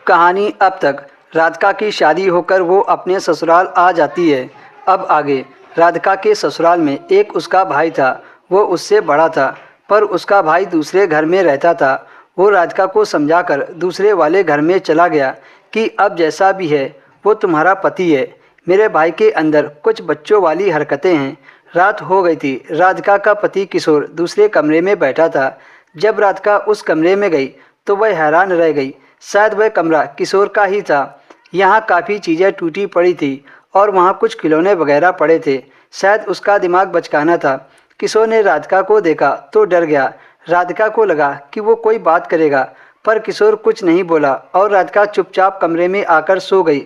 कहानी अब तक। राधिका की शादी होकर वो अपने ससुराल आ जाती है। अब आगे। राधिका के ससुराल में एक उसका भाई था। वो उससे बड़ा था, पर उसका भाई दूसरे घर में रहता था। वो राधिका को समझाकर दूसरे वाले घर में चला गया कि अब जैसा भी है वो तुम्हारा पति है। मेरे भाई के अंदर कुछ बच्चों वाली हरकतें हैं। रात हो गई थी। राधिका का पति किशोर दूसरे कमरे में बैठा था। जब राधिका उस कमरे में गई तो वह हैरान रह गई। शायद वह कमरा किशोर का ही था। यहाँ काफ़ी चीज़ें टूटी पड़ी थी और वहाँ कुछ खिलौने वगैरह पड़े थे। शायद उसका दिमाग बचकाना था। किशोर ने राधिका को देखा तो डर गया। राधिका को लगा कि वो कोई बात करेगा, पर किशोर कुछ नहीं बोला और राधिका चुपचाप कमरे में आकर सो गई।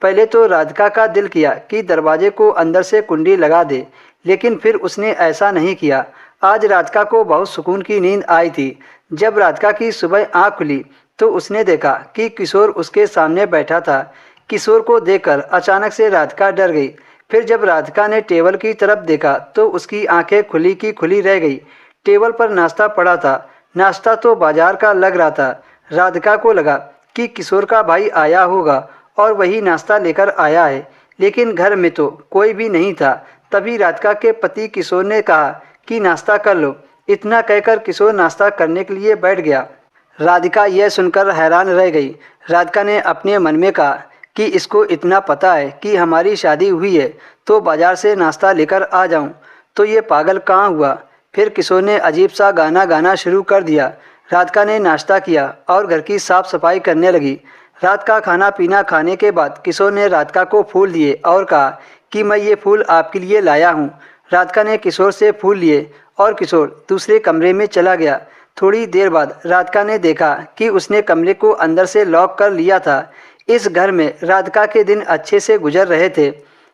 पहले तो राधिका का दिल किया कि दरवाजे को अंदर से कुंडी लगा दे, लेकिन फिर उसने ऐसा नहीं किया। आज राधिका को बहुत सुकून की नींद आई थी। जब राधिका की सुबह आँख खुली तो उसने देखा कि किशोर उसके सामने बैठा था। किशोर को देखकर अचानक से राधिका डर गई। फिर जब राधिका ने टेबल की तरफ देखा तो उसकी आंखें खुली की खुली रह गई। टेबल पर नाश्ता पड़ा था। नाश्ता तो बाजार का लग रहा था। राधिका को लगा कि किशोर का भाई आया होगा और वही नाश्ता लेकर आया है, लेकिन घर में तो कोई भी नहीं था। तभी राधिका के पति किशोर ने कहा कि नाश्ता कर लो। इतना कहकर किशोर नाश्ता करने के लिए बैठ गया। राधिका यह सुनकर हैरान रह गई। राधिका ने अपने मन में कहा कि इसको इतना पता है कि हमारी शादी हुई है तो बाजार से नाश्ता लेकर आ जाऊं, तो ये पागल कहाँ हुआ। फिर किशोर ने अजीब सा गाना गाना शुरू कर दिया। राधिका ने नाश्ता किया और घर की साफ सफाई करने लगी। रात का खाना पीना खाने के बाद किशोर ने राधिका को फूल दिए और कहा कि मैं ये फूल आपके लिए लाया हूँ। राधिका ने किशोर से फूल लिए और किशोर दूसरे कमरे में चला गया। थोड़ी देर बाद राधिका ने देखा कि उसने कमरे को अंदर से लॉक कर लिया था। इस घर में राधिका के दिन अच्छे से गुजर रहे थे।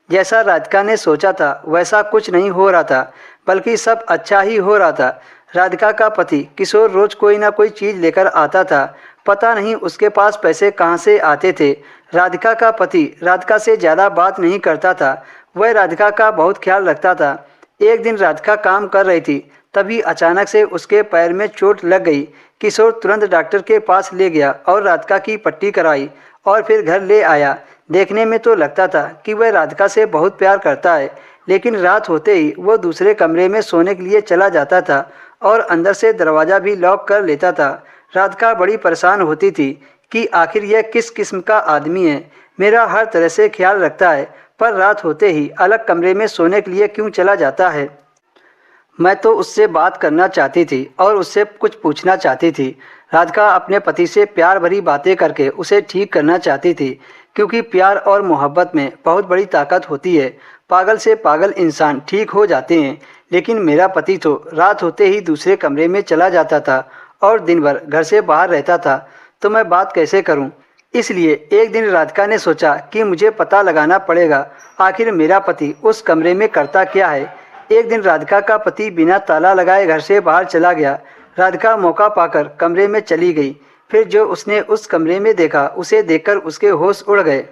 जैसा राधिका ने सोचा था वैसा कुछ नहीं हो रहा था, बल्कि सब अच्छा ही हो रहा था। राधिका का पति किशोर रोज कोई ना कोई चीज़ लेकर आता था। पता नहीं उसके पास पैसे कहाँ से आते थे। राधिका का पति राधिका से ज़्यादा बात नहीं करता था। वह राधिका का बहुत ख्याल रखता था। एक दिन राधिका काम कर रही थी, तभी अचानक से उसके पैर में चोट लग गई। किशोर तुरंत डॉक्टर के पास ले गया और राधिका की पट्टी कराई और फिर घर ले आया। देखने में तो लगता था कि वह राधिका से बहुत प्यार करता है, लेकिन रात होते ही वो दूसरे कमरे में सोने के लिए चला जाता था और अंदर से दरवाज़ा भी लॉक कर लेता था। राधिका बड़ी परेशान होती थी कि आखिर यह किस किस्म का आदमी है। मेरा हर तरह से ख्याल रखता है, पर रात होते ही अलग कमरे में सोने के लिए क्यों चला जाता है। मैं तो उससे बात करना चाहती थी और उससे कुछ पूछना चाहती थी। राधिका अपने पति से प्यार भरी बातें करके उसे ठीक करना चाहती थी, क्योंकि प्यार और मोहब्बत में बहुत बड़ी ताकत होती है। पागल से पागल इंसान ठीक हो जाते हैं, लेकिन मेरा पति तो रात होते ही दूसरे कमरे में चला जाता था और दिन भर घर से बाहर रहता था। तो मैं बात कैसे करूं? इसलिए एक दिन राधिका ने सोचा कि मुझे पता लगाना पड़ेगा आखिर मेरा पति उस कमरे में करता क्या है। एक दिन राधिका का पति बिना ताला लगाए घर से बाहर चला गया। राधिका मौका पाकर कमरे में चली गई। फिर जो उसने उस कमरे में देखा उसे देखकर उसके होश उड़ गए।